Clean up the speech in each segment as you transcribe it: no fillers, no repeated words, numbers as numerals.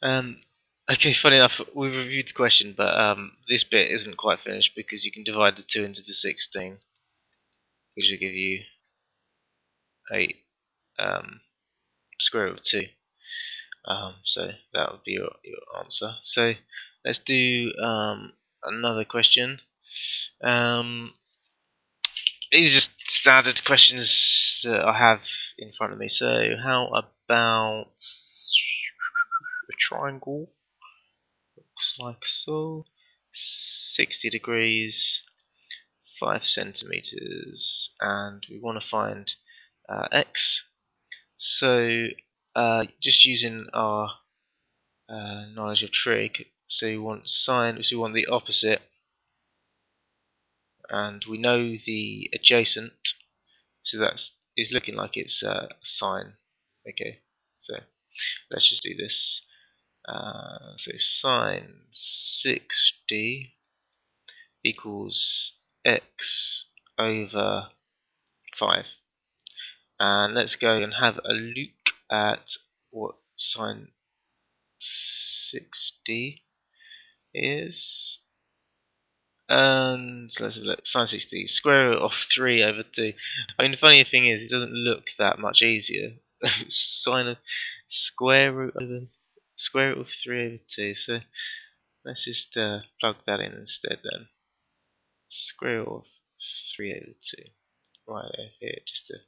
Um, okay, funny enough, we reviewed the question, but this bit isn't quite finished because you can divide the 2 into the 16, which will give you a square root of 2. So that would be your answer. So let's do another question. These are just standard questions that I have in front of me. So how about a triangle? Looks like so. 60 degrees, 5 centimeters, and we want to find x. So just using our knowledge of trig, so we want sine, so we want the opposite, and we know the adjacent, so that's is looking like it's sine. Okay, so let's just do this. So sine 60 equals x over 5. And let's go and have a look at what sine 60 is. And so let's have a look. Sine 60, square root of 3 over 2. I mean, the funny thing is, it doesn't look that much easier. Sine of square root of 3 over 2. So let's just plug that in instead then. Square root of 3 over 2. Right over here, just to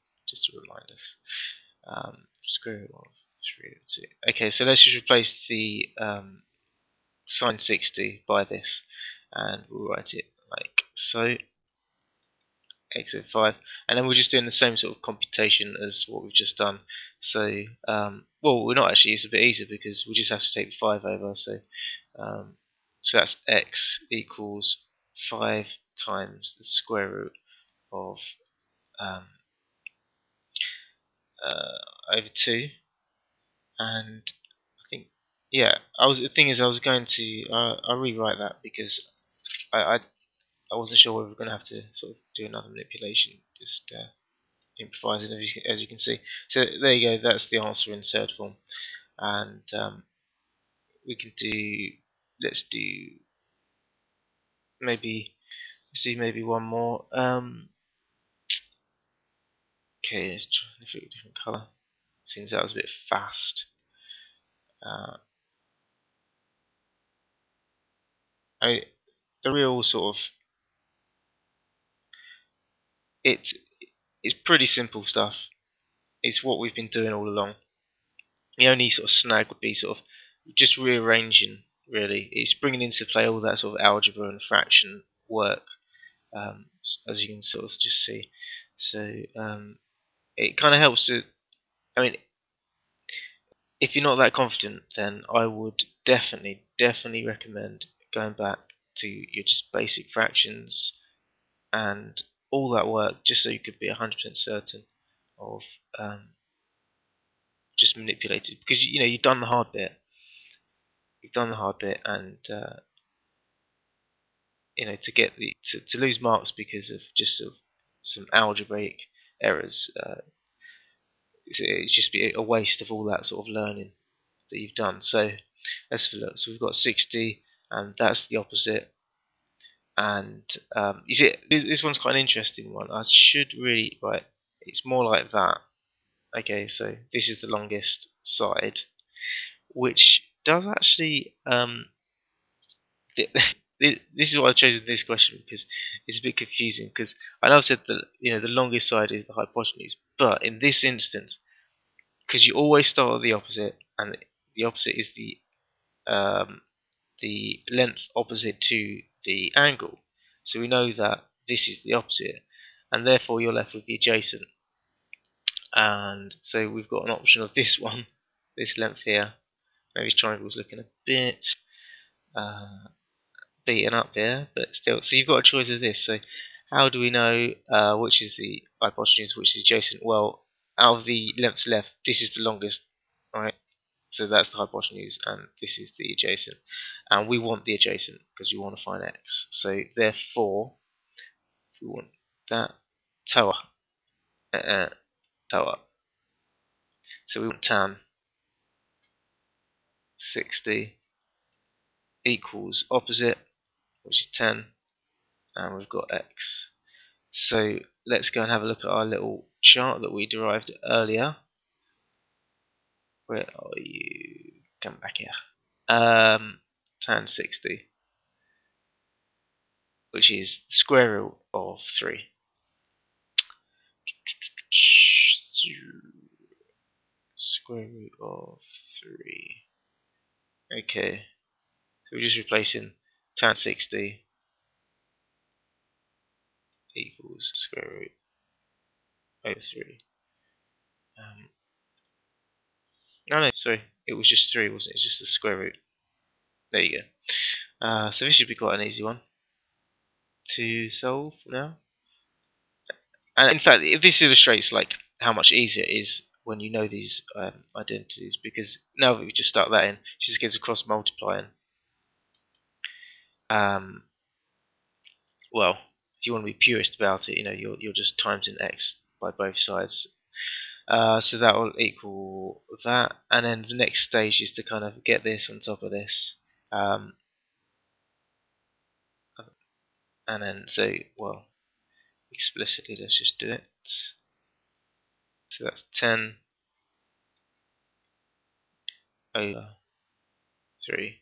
remind us. Square root of 3 over 2. Okay, so let's just replace the sine 60 by this, and we'll write it like so. X over 5, and then we're just doing the same sort of computation as what we've just done. So, well, we're not actually. It's a bit easier because we just have to take the 5 over. So, so that's x equals 5 times the square root of over 2, and I think, yeah, the thing is I was going to I'll rewrite that because I wasn't sure whether we were going to have to sort of do another manipulation, just improvising as you can see. So there you go, that's the answer in third form. And we can do, let's do maybe, maybe one more. Okay, let's try a different colour. Seems that was a bit fast. The real sort of, it's pretty simple stuff. It's what we've been doing all along. The only sort of snag would be sort of just rearranging, really. It's bringing into play all that sort of algebra and fraction work, as you can sort of just see. So it kind of helps to, I mean, if you're not that confident, then I would definitely recommend going back to your just basic fractions and all that work, just so you could be 100% certain of just manipulated, because you've done the hard bit. And to get to lose marks because of just sort of some algebraic errors, it's just be a waste of all that sort of learning that you've done. So let's have a look. So we've got 60, and that's the opposite. And you see, this one's quite an interesting one. I should really, right, it's more like that. Okay, so this is the longest side, which does actually this is why I've chosen this question, because it's a bit confusing. Because I know I've said that the longest side is the hypotenuse, but in this instance, because you always start at the opposite, and the opposite is the length opposite to the angle, so we know that this is the opposite, and therefore you're left with the adjacent. And so we've got an option of this one, this length here. Maybe this triangle's looking a bit beaten up here, but still. So you've got a choice of this. So how do we know which is the hypotenuse, which is adjacent? Well, out of the lengths left, this is the longest, right? So that's the hypotenuse, and this is the adjacent. And we want the adjacent because we want to find x. So therefore, we want that tower, tower. So we want tan 60 equals opposite, which is 10, and we've got x. So let's go and have a look at our little chart that we derived earlier. Where are you? Come back here. Tan 60, which is the square root of 3. Square root of 3. Okay, so we're just replacing tan 60 equals square root over 3. No, sorry, it was just 3, wasn't it? It's just the square root. There you go. So this should be quite an easy one to solve now. And in fact, this illustrates like how much easier it is when you know these identities, because now that we just start that in, it just gets across multiplying. Well, if you want to be purist about it, you're just timesing x by both sides. So that will equal that, and then the next stage is to kind of get this on top of this, and then well, explicitly, let's just do it. So that's 10 over 3.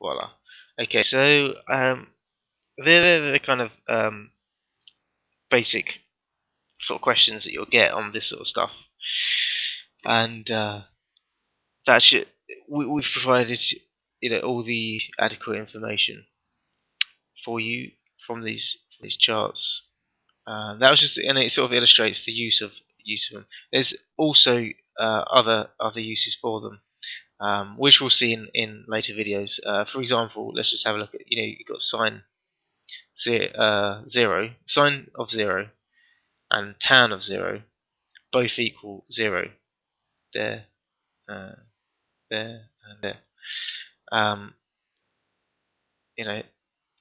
Voila. Okay, so they're the kind of basic sort of questions that you'll get on this sort of stuff, and we've provided all the adequate information for you from these charts. That was just, and it sort of illustrates the use of them. There's also other uses for them, which we'll see in later videos. For example, let's just have a look at, you've got sine 0, sine of 0, and tan of 0, both equal 0. There, there, and there.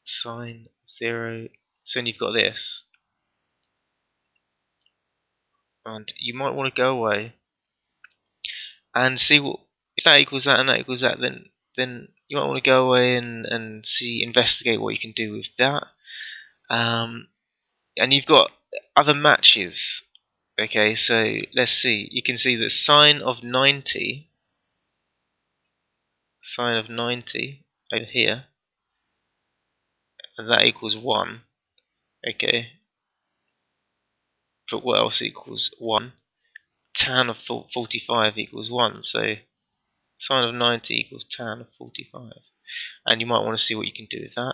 Sine 0. So then you've got this, and you might want to go away and see what, if that equals that and that equals that, then you might want to go away and investigate what you can do with that. And you've got other matches. Okay, so let's see. You can see that sine of 90 over here, and that equals 1. Okay, but what else equals 1? Tan of 45 equals 1. So sine of 90 equals tan of 45. And you might want to see what you can do with that.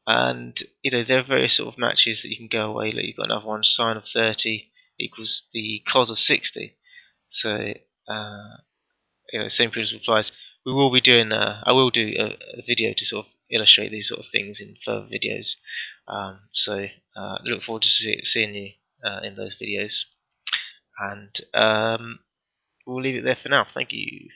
And there are various sort of matches that you can go away. Like you've got another one, sine of 30 equals the cos of 60. So same principle applies. We will be doing I will do a video to sort of illustrate these sort of things in further videos. So look forward to seeing you in those videos. And we'll leave it there for now. Thank you.